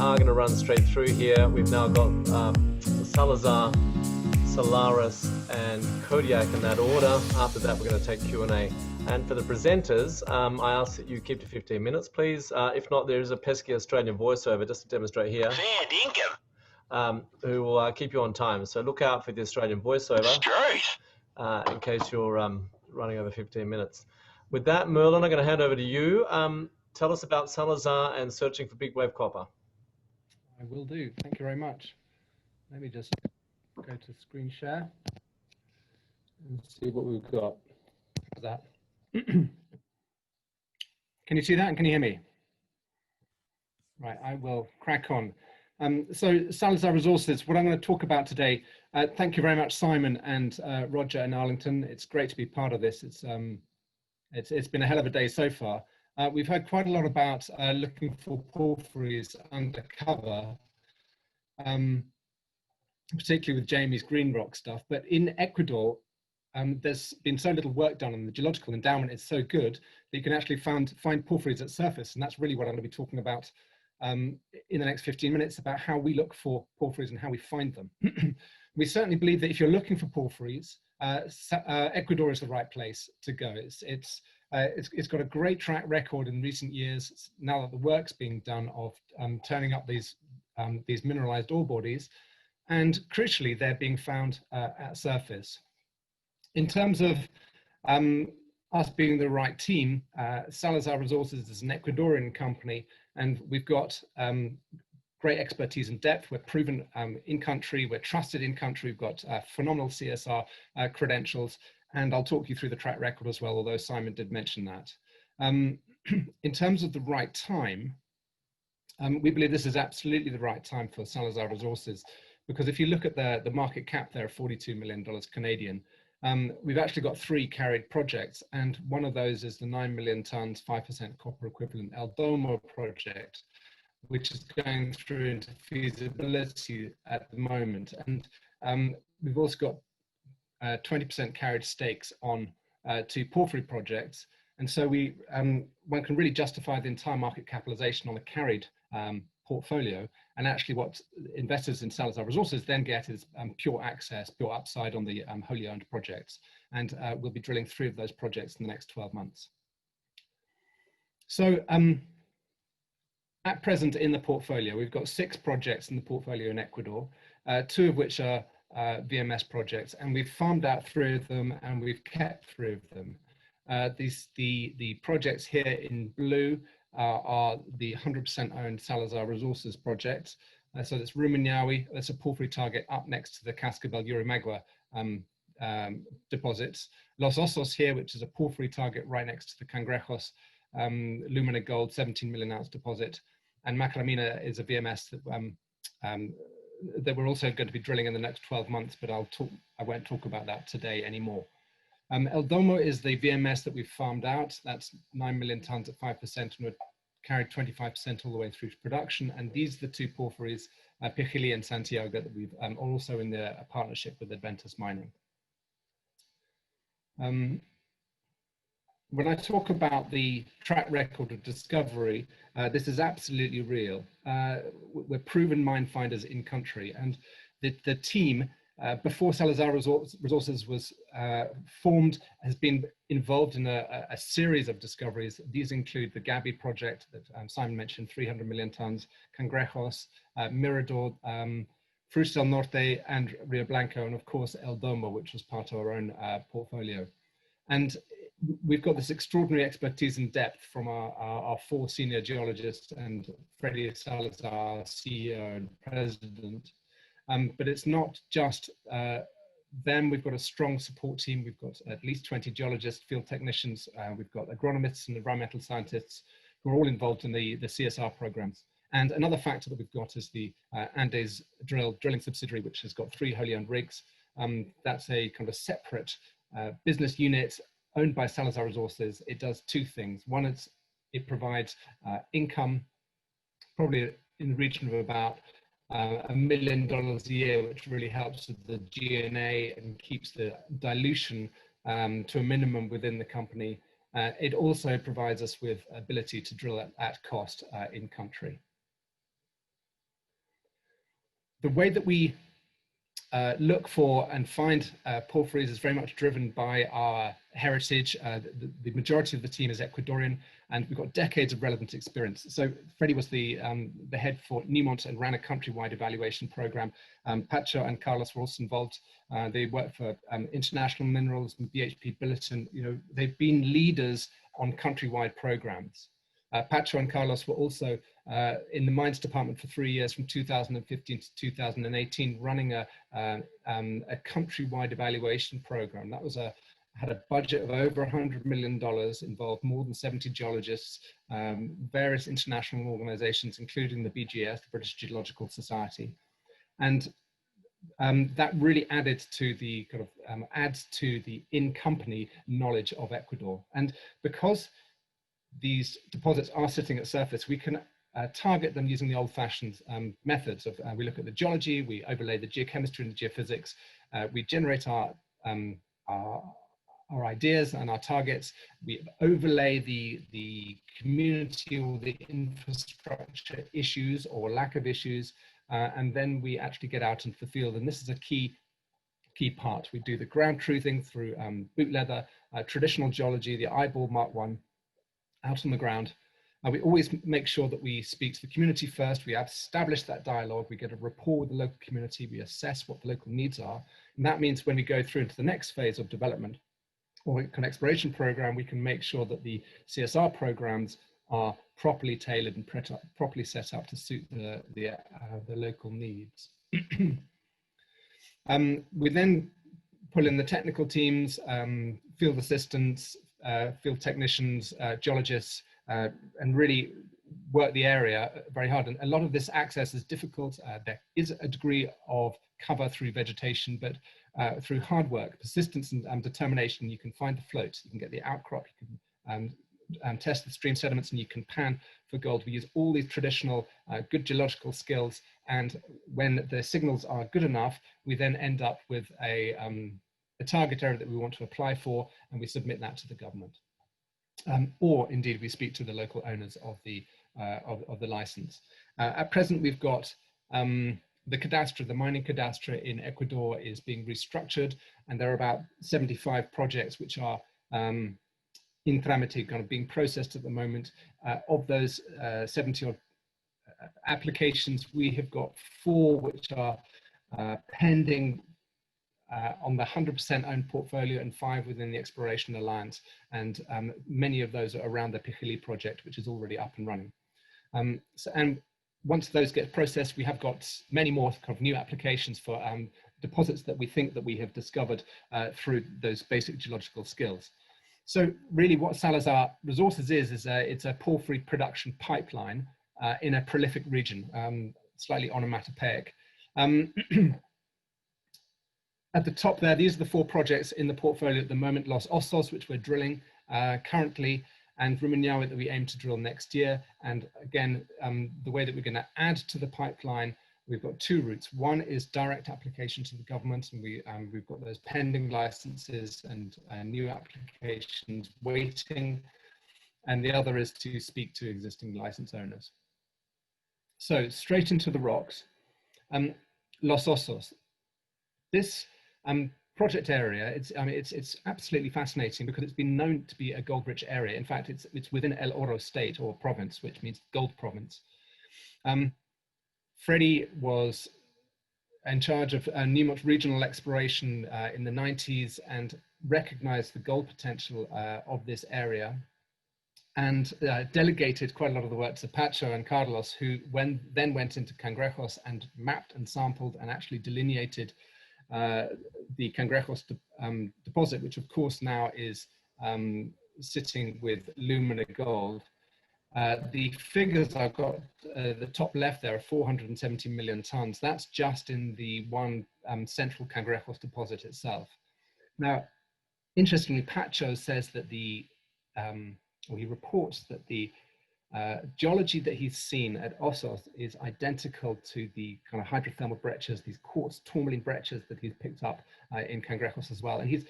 are going to run straight through here. We've now got Salazar, Solaris, and Kodiak in that order. After that, we're going to take Q&A. And for the presenters, I ask that you keep to 15 minutes, please. If not, there is a pesky Australian voiceover, just to demonstrate here, who will keep you on time. So look out for the Australian voiceover in case you're running over 15 minutes. With that, Merlin, I'm going to hand over to you. Tell us about Salazar and searching for big wave copper. I will do. Thank you very much. Let me just go to screen share and see what we've got. How's that? Can you see that and can you hear me? Right, I will crack on. So Salazar Resources, what I'm going to talk about today, thank you very much, Simon and Roger in Arlington. It's great to be part of this. It's been a hell of a day so far. We've heard quite a lot about looking for porphyries undercover, particularly with Jamie's green rock stuff. But in Ecuador, there's been so little work done, and the geological endowment is so good that you can actually find porphyries at surface. And that's really what I'm going to be talking about in the next 15 minutes, about how we look for porphyries and how we find them. We certainly believe that if you're looking for porphyries, Ecuador is the right place to go. It's got a great track record in recent years, now that the work's being done of turning up these mineralized ore bodies, and crucially, they're being found at surface. In terms of us being the right team, Salazar Resources is an Ecuadorian company, and we've got great expertise and depth. We're proven in country, we're trusted in country, we've got phenomenal CSR credentials, and I'll talk you through the track record as well, although Simon did mention that. In terms of the right time, we believe this is absolutely the right time for Salazar Resources, because if you look at the market cap there, $42 million Canadian, we've actually got 3 carried projects, and one of those is the 9 million tons, 5% copper equivalent El Domo project, which is going through into feasibility at the moment. And we've also got 20% carried stakes on 2 porphyry projects. And so one can really justify the entire market capitalization on a carried portfolio. And actually what investors in Salazar Resources then get is pure access, pure upside on the wholly owned projects. And we'll be drilling 3 of those projects in the next 12 months. So at present in the portfolio, we've got 6 projects in the portfolio in Ecuador, 2 of which are VMS projects, and we've farmed out 3 of them and we've kept 3 of them. The projects here in blue are the 100% owned Salazar Resources projects. So that's RUMIñAHUI, that's a porphyry target up next to the Cascabel Urimagua deposits. Los Osos here, which is a porphyry target right next to the Cangrejos Lumina Gold 17 million ounce deposit. And Macaramina is a VMS that we're also going to be drilling in the next 12 months, but I won't talk about that today anymore. El Domo is the VMS that we've farmed out. That's 9 million tons at 5%, and we've carried 25% all the way through to production. And these are the 2 porphyries, Pichili and Santiago, that we've also in the partnership with Adventus Mining. When I talk about the track record of discovery, this is absolutely real. We're proven mine finders in country, and the team, before Salazar Resources was formed, has been involved in a series of discoveries. These include the Gabi project that Simon mentioned, 300 million tons, Cangrejos, Mirador, Fruta del Norte, and Rio Blanco, and of course El Domo, which was part of our own portfolio. And we've got this extraordinary expertise and depth from our 4 senior geologists and Freddie Salazar, CEO and president. But it's not just them. We've got a strong support team. We've got at least 20 geologists, field technicians. We've got agronomists and environmental scientists who are all involved in the CSR programs. And another factor that we've got is the Andes drilling subsidiary, which has got 3 wholly owned rigs. That's a kind of a separate business unit owned by Salazar Resources. It does 2 things. One is it provides income, probably in the region of about $1 million a year, which really helps with the G&A and keeps the dilution to a minimum within the company. It also provides us with ability to drill at cost in country. The way that we look for and find porphyries is very much driven by our heritage. The majority of the team is Ecuadorian, and we've got decades of relevant experience. So Freddie was the head for Newmont and ran a countrywide evaluation program. Pacho and Carlos were also involved. They worked for International Minerals and BHP Billiton. You know, they've been leaders on countrywide programs. Pacho and Carlos were also in the mines department for 3 years, from 2015 to 2018, running a countrywide evaluation program. That was had a budget of over $100 million, involved more than 70 geologists, various international organizations, including the BGS, the British Geological Society. And that really added to the kind of adds to the in-company knowledge of Ecuador. And because these deposits are sitting at surface, we can target them using the old-fashioned methods of we look at the geology, we overlay the geochemistry and the geophysics, we generate our ideas and our targets, we overlay the community or the infrastructure issues or lack of issues, and then we actually get out into the field. And this is a key part. We do the ground truthing through boot leather, traditional geology, the eyeball Mark 1, out on the ground. We always make sure that we speak to the community first. We establish that dialogue. We get a rapport with the local community. We assess what the local needs are. And that means when we go through into the next phase of development or an exploration program, we can make sure that the CSR programs are properly tailored and properly set up to suit the local needs. We then pull in the technical teams, field assistants, field technicians, geologists, and really work the area very hard. And a lot of this access is difficult. There is a degree of cover through vegetation, but through hard work, persistence, and determination, you can find the float, you can get the outcrop, you can test the stream sediments, and you can pan for gold. We use all these traditional good geological skills, and when the signals are good enough, we then end up with a target area that we want to apply for, and we submit that to the government. Or indeed, we speak to the local owners of the license. At present, we've got the cadastre, the mining cadastre in Ecuador is being restructured, and there are about 75 projects which are in tramite, kind of being processed at the moment. Of those 70 odd applications, we have got 4 which are pending on the 100% owned portfolio, and 5 within the Exploration Alliance, and many of those are around the Porphyry project, which is already up and running. And once those get processed, we have got many more kind of new applications for deposits that we think that we have discovered through those basic geological skills. So really what Salazar Resources is it's a porphyry production pipeline in a prolific region, slightly onomatopoeic. At the top there, these are the 4 projects in the portfolio at the moment: Los OSOS, which we're drilling currently, and RUMIÑAHUI that we aim to drill next year. And again, the way that we're going to add to the pipeline, we've got 2 routes. One is direct application to the government, and we've got those pending licenses and new applications waiting. And the other is to speak to existing license owners. So straight into the rocks. Los Osos. This project area, it's absolutely fascinating because it's been known to be a gold-rich area. In fact, it's within El Oro state or province, which means gold province. Freddie was in charge of Newmont regional exploration in the 90s and recognized the gold potential of this area, and delegated quite a lot of the work to Pacho and Carlos, who then went into Cangrejos and mapped and sampled and actually delineated the Cangrejos deposit, which of course now is sitting with Lumina Gold. The figures I've got, the top left there, are 470 million tons. That's just in the one central Cangrejos deposit itself. Now, interestingly, Pacho says that or he reports that the geology that he's seen at OSOS is identical to the kind of hydrothermal breccias, these quartz tourmaline breccias that he's picked up in Cangrejos as well. And he's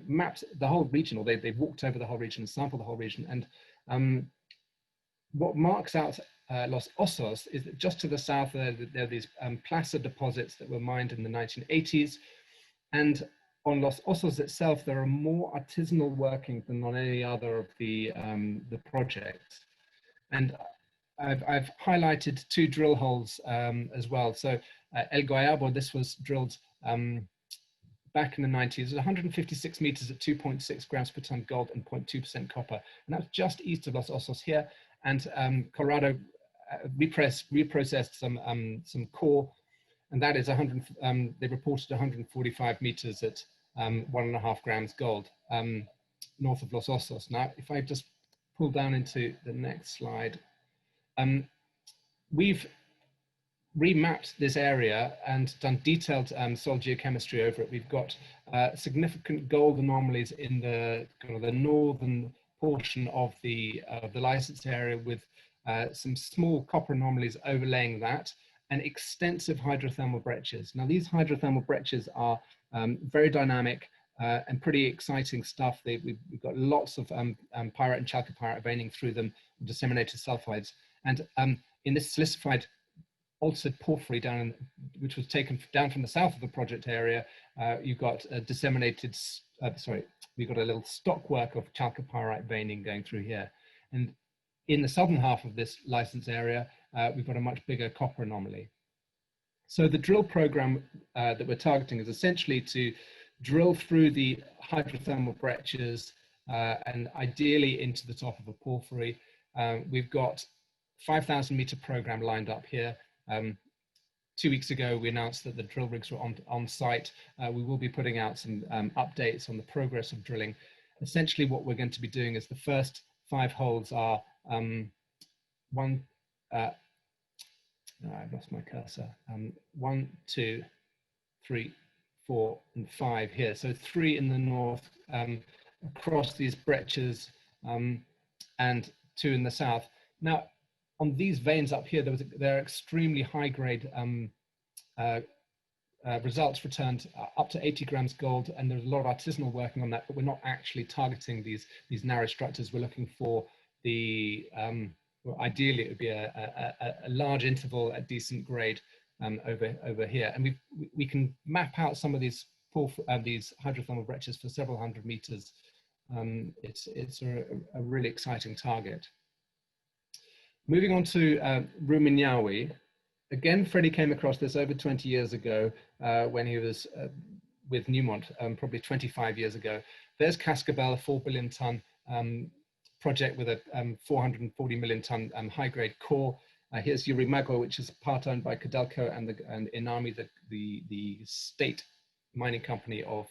mapped the whole region, or they've walked over the whole region and sampled the whole region. And what marks out Los Osos is that just to the south there are these placer deposits that were mined in the 1980s. And on Los Osos itself, there are more artisanal workings than on any other of the projects. And I've highlighted 2 drill holes as well. So El Guayabo, this was drilled back in the 90s, 156 meters at 2.6 grams per ton gold and 0.2% copper. And that's just east of Los Osos here. And Colorado reprocessed some core, and that is they reported 145 meters at 1.5 grams gold north of Los Osos. Now, if I just pull down into the next slide, we've remapped this area and done detailed soil geochemistry over it. We've got significant gold anomalies in the kind of the northern portion of the license area, with some small copper anomalies overlaying that, and extensive hydrothermal breccias. Now, these hydrothermal breccias are very dynamic and pretty exciting stuff. We've got lots of pyrite and chalcopyrite veining through them, disseminated sulfides. And in this silicified altered porphyry which was taken down from the south of the project area, you've got a disseminated, we've got a little stockwork of chalcopyrite veining going through here. And in the southern half of this license area, we've got a much bigger copper anomaly. So the drill program that we're targeting is essentially to drill through the hydrothermal breccias and ideally into the top of a porphyry. We've got 5,000 meter program lined up here. 2 weeks ago, we announced that the drill rigs were on site. We will be putting out some updates on the progress of drilling. Essentially, what we're going to be doing is the first 5 holes are I've lost my cursor. 1, 2, 3, 4, and 5 here. So 3 in the north across these breccias and 2 in the south. Now, on these veins up here, there are extremely high-grade results returned up to 80 grams gold, and there's a lot of artisanal working on that, but we're not actually targeting these narrow structures. We're looking for the, well, ideally it would be a large interval at decent grade over here. And we can map out some of these hydrothermal breccias for several hundred meters. It's a really exciting target. Moving on to RUMIÑAHUI. Again, Freddie came across this over 20 years ago when he was with Newmont, probably 25 years ago. There's Cascabel, a 4 billion ton project with a 440 million ton high-grade core. Here's Yurimaguas, which is part owned by Codelco and Inami, the state mining company of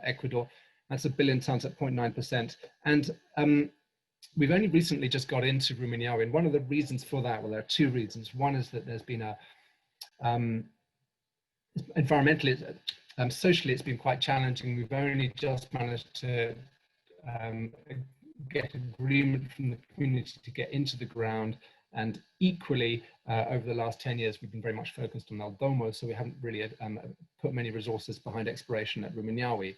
Ecuador. That's 1 billion tons at 0.9%. And we've only recently just got into RUMIÑAHUI, and one of the reasons for that, well, there are 2 reasons. One is that there's been a, environmentally, socially, it's been quite challenging. We've only just managed to get agreement from the community to get into the ground. And equally, over the last 10 years, we've been very much focused on El Domo, so we haven't really put many resources behind exploration at RUMIñahui.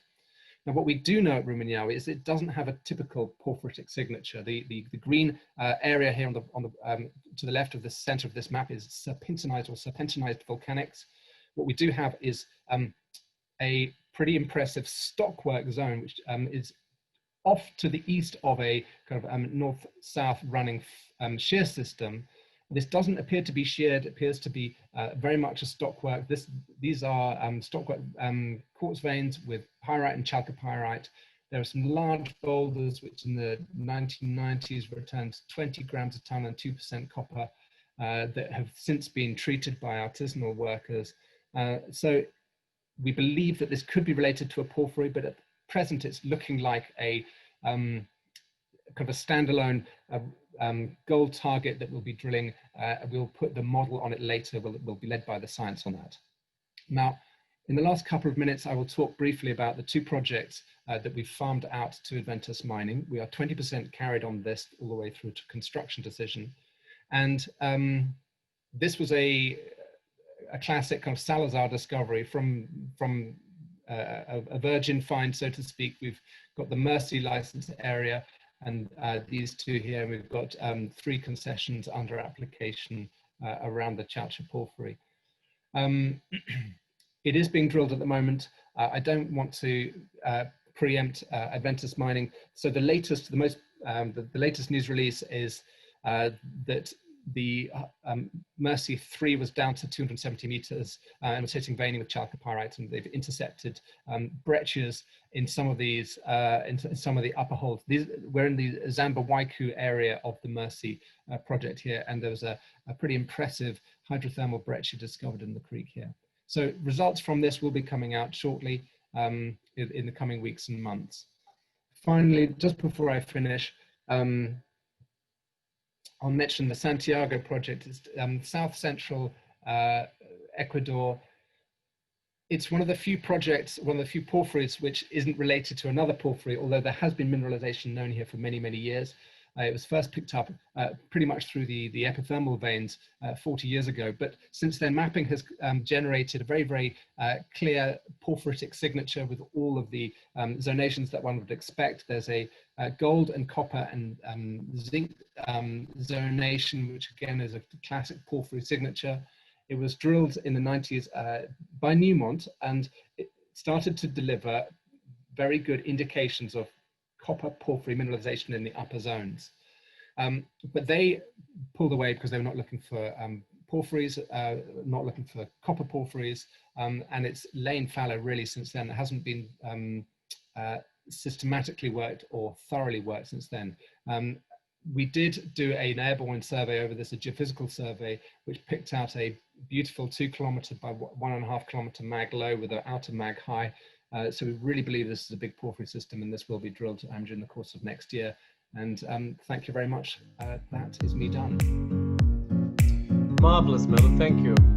Now, what we do know at RUMIñahui is it doesn't have a typical porphyritic signature. The green area here to the left of the center of this map is serpentinized or serpentinized volcanics. What we do have is a pretty impressive stockwork zone, which is off to the east of a kind of north-south running shear system. This doesn't appear to be sheared, it appears to be very much a stockwork. These are stockwork quartz veins with pyrite and chalcopyrite. There are some large boulders which in the 1990s returned 20 grams a ton and 2% copper that have since been treated by artisanal workers. So we believe that this could be related to a porphyry, but at present it's looking like a kind of a standalone gold target that we'll be drilling. We'll put the model on it later. We'll be led by the science on that. Now, in the last couple of minutes, I will talk briefly about the 2 projects that we've farmed out to Adventus Mining. We are 20% carried on this all the way through to construction decision. And this was a classic kind of Salazar discovery from a virgin find, so to speak. We've got the Mercy license area. and these two here, and we've got 3 concessions under application around the Chaucha porphyry. It is being drilled at the moment. I don't want to preempt Adventus mining. So the latest, the latest news release is that the Mercy 3 was down to 270 meters and was hitting veining with chalca pyrite, and they've intercepted breccias in some of these, in some of the upper holes. We're in the Zamba Waiku area of the Mercy project here, and there was a pretty impressive hydrothermal breccia discovered in the creek here. So results from this will be coming out shortly in the coming weeks and months. Finally, just before I finish, I'll mention the Santiago project. It's south central Ecuador. It's one of the few projects, one of the few porphyries which isn't related to another porphyry, although there has been mineralization known here for many, many years. It was first picked up pretty much through the epithermal veins 40 years ago, but since then mapping has generated a very, very clear porphyritic signature with all of the zonations that one would expect. There's a gold and copper and zinc zonation, which again is a classic porphyry signature. It was drilled in the 90s by Newmont, and it started to deliver very good indications of copper porphyry mineralization in the upper zones. But they pulled away because they were not looking for porphyries, not looking for copper porphyries, and it's lain fallow really since then. It hasn't been systematically worked or thoroughly worked since then. We did do an airborne survey over this, a geophysical survey, which picked out a beautiful 2 kilometer by 1.5 kilometer mag low with an outer mag high. So we really believe this is a big porphyry system, and this will be drilled during the course of next year. And thank you very much. That is me done. Marvelous, Merlin. Thank you.